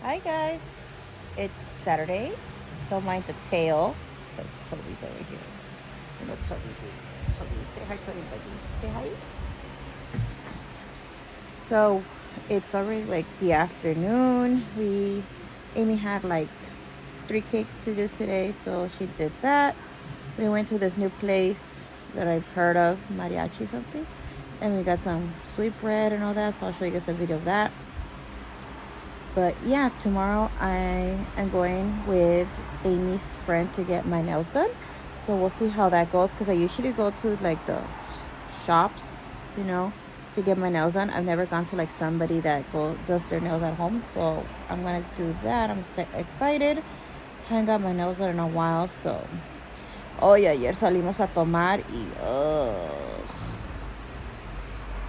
Hi guys, it's Saturday. Don't mind the tail because Toby's over here. You know Toby. Toby, say hi to everybody. Say hi. So it's already like the afternoon. Amy had like 3 cakes to do today, so she did that. We went to this new place that I've heard of, mariachi something, and we got some sweet bread and all that. So I'll show you guys a video of that. But yeah, tomorrow I am going with Amy's friend to get my nails done. So we'll see how that goes because I usually go to like the shops, to get my nails done. I've never gone to like somebody that does their nails at home. So I'm going to do that. I'm excited. Haven't got my nails done in a while. So, ayer salimos a tomar y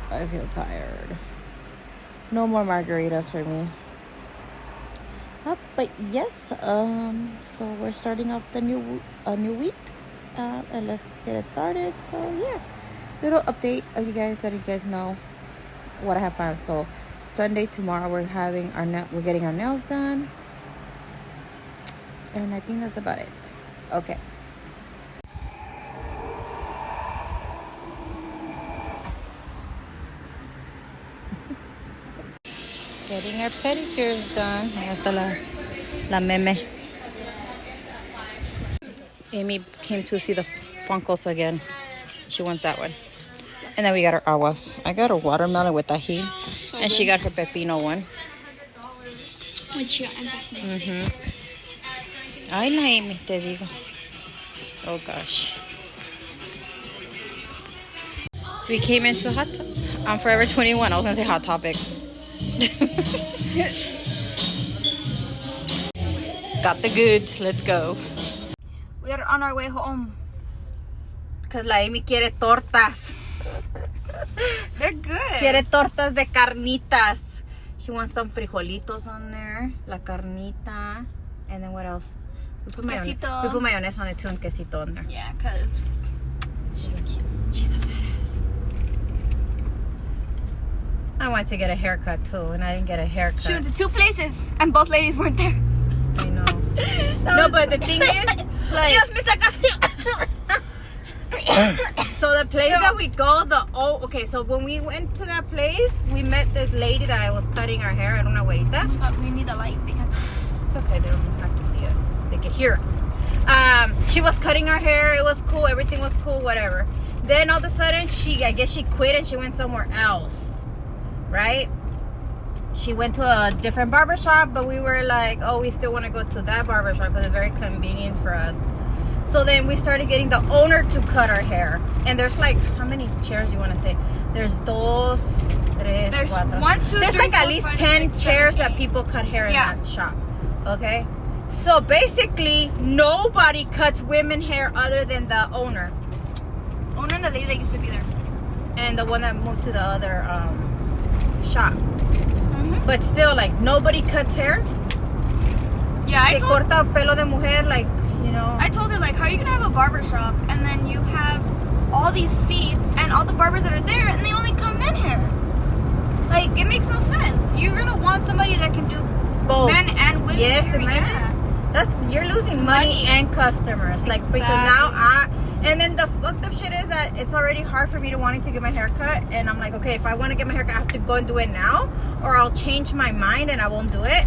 I feel tired. No more margaritas for me. But yes, so we're starting off the new week, and let's get it started. So yeah, little update of you guys, letting you guys know what I have planned. So Sunday tomorrow we're getting our nails done, and I think that's about it. Okay. Getting our pedicures done. Ahí está la meme. Amy came to see the Funkos again. She wants that one. And then we got her aguas. I got her watermelon with ají. So and good. She got her pepino one. Ay, la Amy, te digo. Oh, gosh. We came into Hot I'm Forever 21. I was going to say Hot Topic. Got the goods. Let's go. We are on our way home because la Amy quiere tortas. They're good. Quiere tortas de carnitas. She wants some frijolitos on there, la carnita, and then what else? We put mayonnaise on it too and quesito on there. Yeah, because she's a fat ass. I wanted to get a haircut too, and I didn't get a haircut. She went to 2 places, and both ladies weren't there. I know. No, but the thing is, like, so the place that we go, so when we went to that place, we met this lady that was cutting our hair. I don't know what it is. But we need a light because it's okay. They don't have to see us. They can hear us. She was cutting our hair. It was cool. Everything was cool. Whatever. Then all of a sudden, I guess she quit and she went somewhere else. Right? She went to a different barbershop, but we were like, we still want to go to that barbershop because it's very convenient for us. So then we started getting the owner to cut our hair. And there's like, how many chairs you want to say? There's dos, tres, there's cuatro. 1, 2, there's 3, like 4, at least 5, 10 6, chairs 7, that people cut hair in that shop. Okay? So basically, nobody cuts women hair other than the owner. Owner and the lady that used to be there. And the one that moved to the other shop. But still, like, nobody cuts hair. Yeah, I told corta pelo de mujer, like, I told her, like, how are you going to have a barber shop and then you have all these seats and all the barbers that are there and they only come men hair? Like, it makes no sense. You're going to want somebody that can do both men and women hair. Yeah. You're losing money and customers. Exactly. Like, because now and then the fucked up shit is that it's already hard for me to wanting to get my hair cut. And I'm like, okay, if I want to get my hair cut, I have to go and do it now. Or I'll change my mind and I won't do it.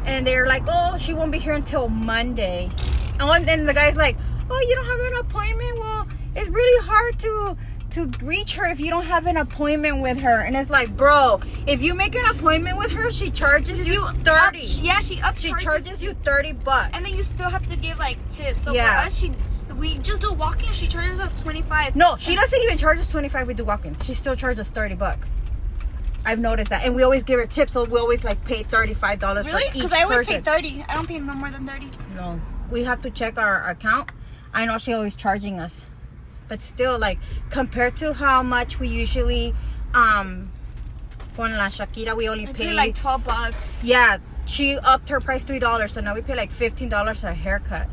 And they're like, she won't be here until Monday. And then the guy's like, you don't have an appointment? Well, it's really hard to reach her if you don't have an appointment with her. And it's like, bro, if you make an appointment with her, she charges you 30. She charges you $30. And then you still have to give like tips. So for us, we just do walk-ins. She charges us $25. No, she doesn't even charge us $25. We do walk-ins. She still charges $30. I've noticed that, and we always give her tips, so we always like pay $35 for each person. Because I always pay $30. I don't pay no more than $30. No, we have to check our account. I know she's always charging us, but still, like, compared to how much we usually con la Shakira, we only pay like $12. Yeah, she upped her price $3, so now we pay like $15 a haircut.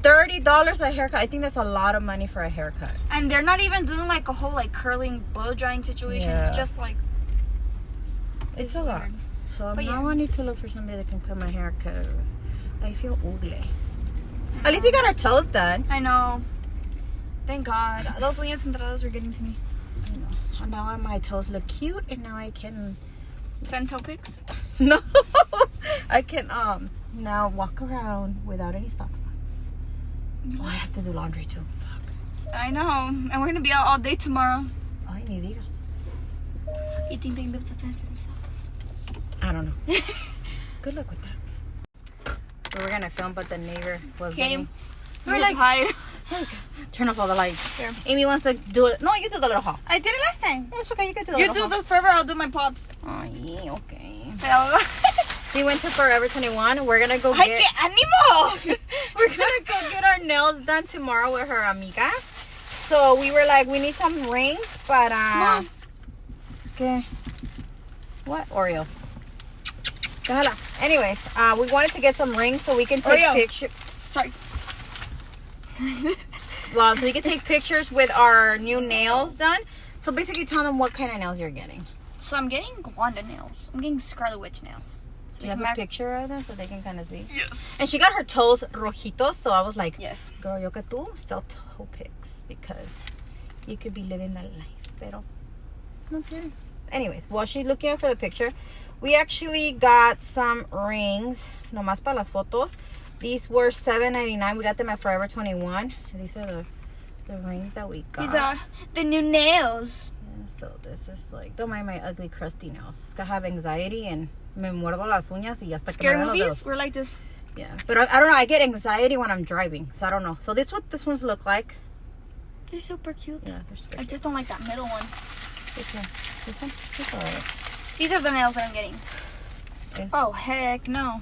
$30 a haircut. I think that's a lot of money for a haircut. And they're not even doing like a whole like curling blow drying situation. Yeah. It's just like it's a lot. So But now yeah. I need to look for somebody that can cut my hair because I feel ugly. At least we got our toes done. I know. Thank God. Those uñas entradas were getting to me. I know. Now my toes look cute, and now I can. Send toe pics. No, I can now walk around without any socks on. Oh, I have to do laundry too. Fuck. I know. And we're gonna be out all day tomorrow. Ay, ni digas. You think they can be able to fend for themselves? I don't know. Good luck with that. We were gonna film, but the neighbor was Came. We're We're like, hide. turn off all the lights. Here. Amy wants to do it. No, you do the little haul. I did it last time. It's okay. You can do the You little do haul. the forever, I'll do my pops. Oh, yeah, okay. Pero- We went to Forever 21. We're gonna go Ay, get. qué ánimo! We're gonna go get our nails done tomorrow with her amiga. So we were like, we need some rings, but Mom. Okay. What Oreo? Déjala. Anyways, we wanted to get some rings so we can take Oreo. pictures. Sorry. Well, so we can take pictures with our new nails done. So basically, tell them what kind of nails you're getting. So I'm getting Wanda nails. I'm getting Scarlet Witch nails. So Do you have a picture of them so they can kind of see? Yes. And she got her toes rojitos, so I was like, Yes. girl, yo que tú sell toe pics because you could be living that life, pero no quiere. Anyways, while she's looking out for the picture, we actually got some rings, nomás para las fotos. These were $7.99. We got them at Forever 21. These are the rings that we got. These are the new nails. Yeah, so this is like, don't mind my ugly, crusty nails. I have anxiety and me muerdo las uñas y hasta que me Scary duelen los movies? dedos. We're like this. Yeah, but I don't know. I get anxiety when I'm driving, so I don't know. So this is what this ones look like. They're super cute. Yeah, they're super I cute. just don't like that middle one. Which one? This one? It's alright. These are the nails that I'm getting. This- Oh, heck no.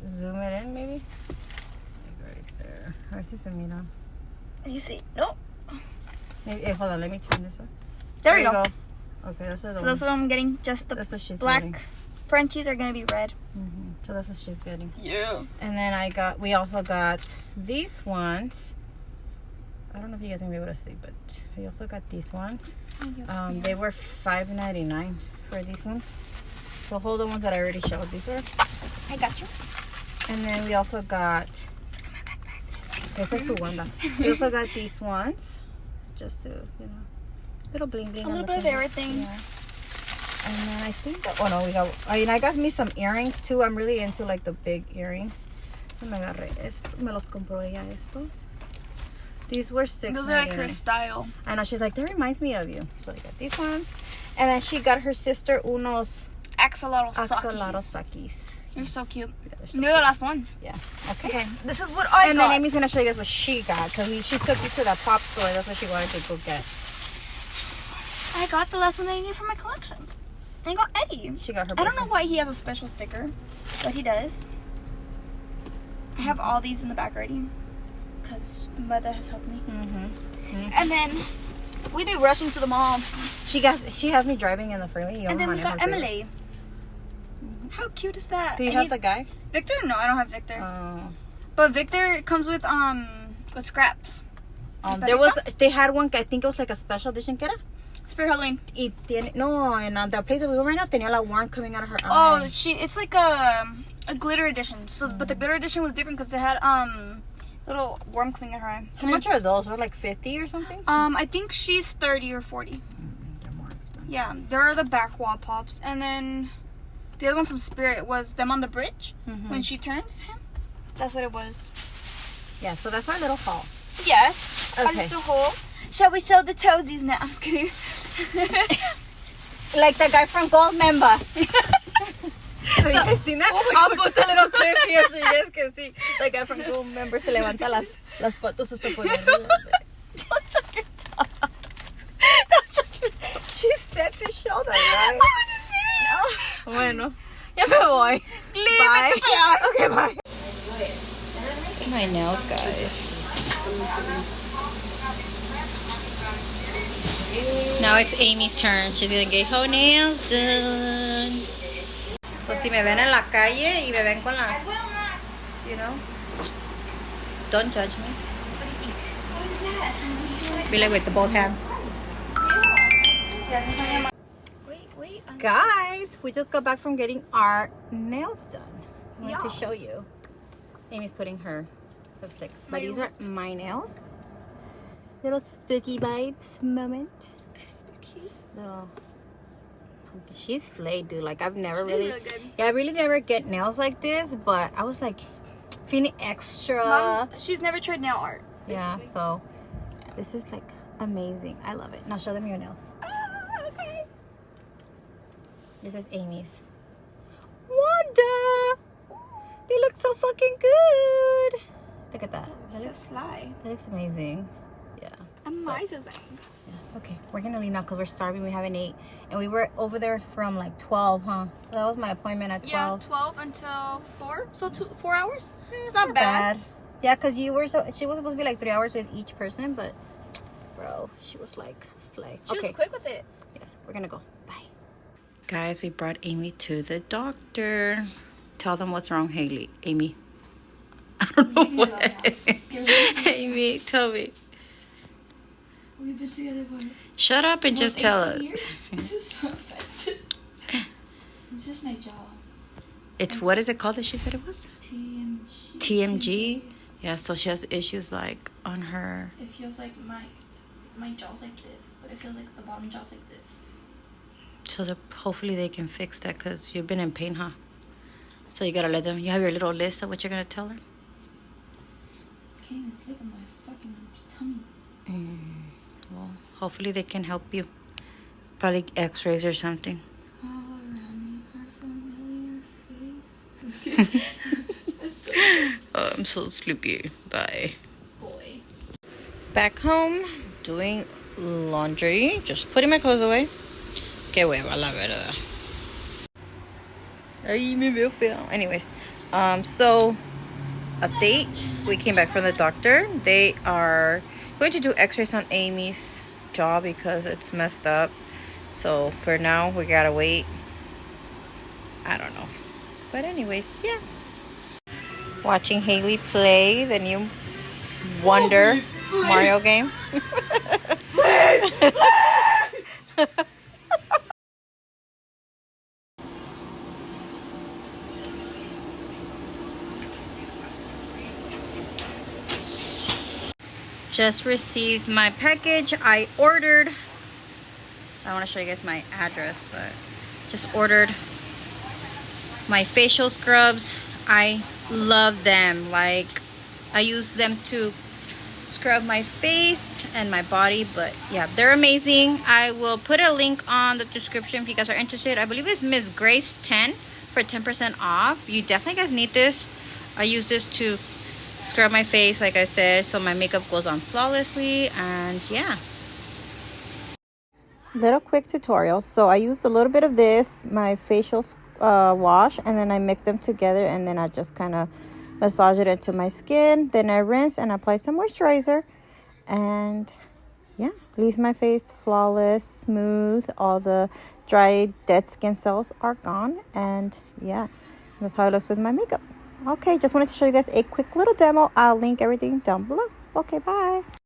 Zoom it in, maybe. Like right there. A ver si se mira. You see? Nope. Maybe, hey, hold on. Let me turn this up. There we go. Okay, that's the So one. that's what I'm getting. Just the That's what she's black getting. Frenchies are gonna be red. So that's what she's getting. Yeah. And then we also got these ones. I don't know if you guys are gonna be able to see, but we also got these ones. They were $5.99 for these ones. So hold the ones that I already showed. These were. I got you. And then we also got. So esa es su wanda. We also got these ones, just to little bling bling. A on little the bit of fingers. everything. Yeah. And then I think that. Oh no, we got. I got me some earrings too. I'm really into like the big earrings. Me agarré esto. Me los compró ella estos. These were $6.99. Those are like her style. I know, she's like, that reminds me of you. So I got these ones. And then she got her sister unos Axolotl axolotl sockies. sakis. They're so cute. Yeah, they're so They're the last ones. Yeah. Okay. Okay, this is what I And got. then Amy's going to show you guys what she got. Because she took you to that pop store. That's what she wanted to go get. I got the last one that I need for my collection. And I got Eddie. She got her I don't know boyfriend. why he has a special sticker, but he does. I have all these in the back already. Because mother has helped me. And then we be rushing to the mall. She has me driving in the freeway. And then we got Emily. How cute is that? Do you have the guy? Victor? No, I don't have Victor. Oh. But Victor comes with scraps. They had one, I think it was like a special edition, ¿qué era? Spirit Halloween. Y tiene, no, and the place that we were right now tenía la worm coming out of her Oh, eye. it's like a glitter edition. So, but the glitter edition was different because it had little worm coming out her eye. How much are those? They're like 50 or something? I think she's 30 or 40. They're more expensive. Yeah, they're the back wall pops. And then the other one from Spirit was them on the bridge when she turns him. That's what it was. Yeah, so that's our little haul. Yes. Okay. A little hole. Shall we show the toesies now? I'm just kidding. Like the guy from Gold Member. Have you guys seen that? Oh my I'll God. put the little clip here so you guys can see. The guy from Gold Member se levanta las patas hasta por arriba. Don't show your toes. Don't show your toes. She said to show them, right? I wasn't serious. Bueno, ya me voy. Bye. Okay, bye. My nails, guys. Now it's Amy's turn. She's gonna get her nails done. So si me ven en la calle y me ven con las, don't judge me. Be like with the both hands. Wait. Guys, we just got back from getting our nails done. I want to show you. Amy's putting her lipstick. But these are my nails. Little spooky vibes moment. Spooky. Little. She's slayed, dude. Like I've never really I really never get nails like this, but I was like feeling extra. Mom, she's never tried nail art. Basically. Yeah, so this is like amazing. I love it. Now show them your nails. Okay. This is Amy's. Wanda! They look so fucking good. Look at that. So sly. That looks amazing. Yeah. Amazing. Yeah. Okay, we're gonna leave now because we're starving. We haven't ate. And we were over there from like 12, huh? That was my appointment at 12. Yeah, 12 until 4. So 4 hours? It's not not bad. Yeah, because she was supposed to be like 3 hours with each person, but bro, she was like slay. She was quick with it. Yes, we're gonna go. Bye. Guys, we brought Amy to the doctor. Tell them what's wrong, Haley. Amy. I don't know what. Amy, tell me. We've been together for shut up and just tell us. This is so offensive. It's just my jaw. It's what is it called that she said it was? TMG. TMG? Yeah, so she has issues like on her. It feels like my jaw's like this, but it feels like the bottom jaw's like this. So hopefully they can fix that because you've been in pain, huh? So you gotta let them. You have your little list of what you're gonna tell her. I can't even sleep on my fucking tummy. Well, hopefully they can help you. Probably X-rays or something. All around me are familiar faces. Oh, I'm so sleepy. Bye. Boy. Back home, doing laundry. Just putting my clothes away. Qué hueva, la verdad. Ay, me veo feo. Anyways, so update. We came back from the doctor. They are going to do x-rays on Amy's jaw because it's messed up. So for now, we gotta wait. I don't know. But anyways, yeah. Watching Haley play the new Wonder Mario game. Just received my package. I ordered. I want to show you guys my address, but just ordered my facial scrubs. I love them. Like, I use them to scrub my face and my body, but yeah, they're amazing. I will put a link on the description if you guys are interested. I believe it's Miss Grace 10 for 10% off. You definitely guys need this. I use this to scrub my face, like I said, so my makeup goes on flawlessly. And yeah, little quick tutorial. So I used a little bit of this, my facial wash, and then I mix them together, and then I just kind of massage it into my skin. Then I rinse and apply some moisturizer, and yeah, leaves my face flawless, smooth. All the dry, dead skin cells are gone, and yeah, that's how it looks with my makeup. Okay, just wanted to show you guys a quick little demo. I'll link everything down below. Okay, bye.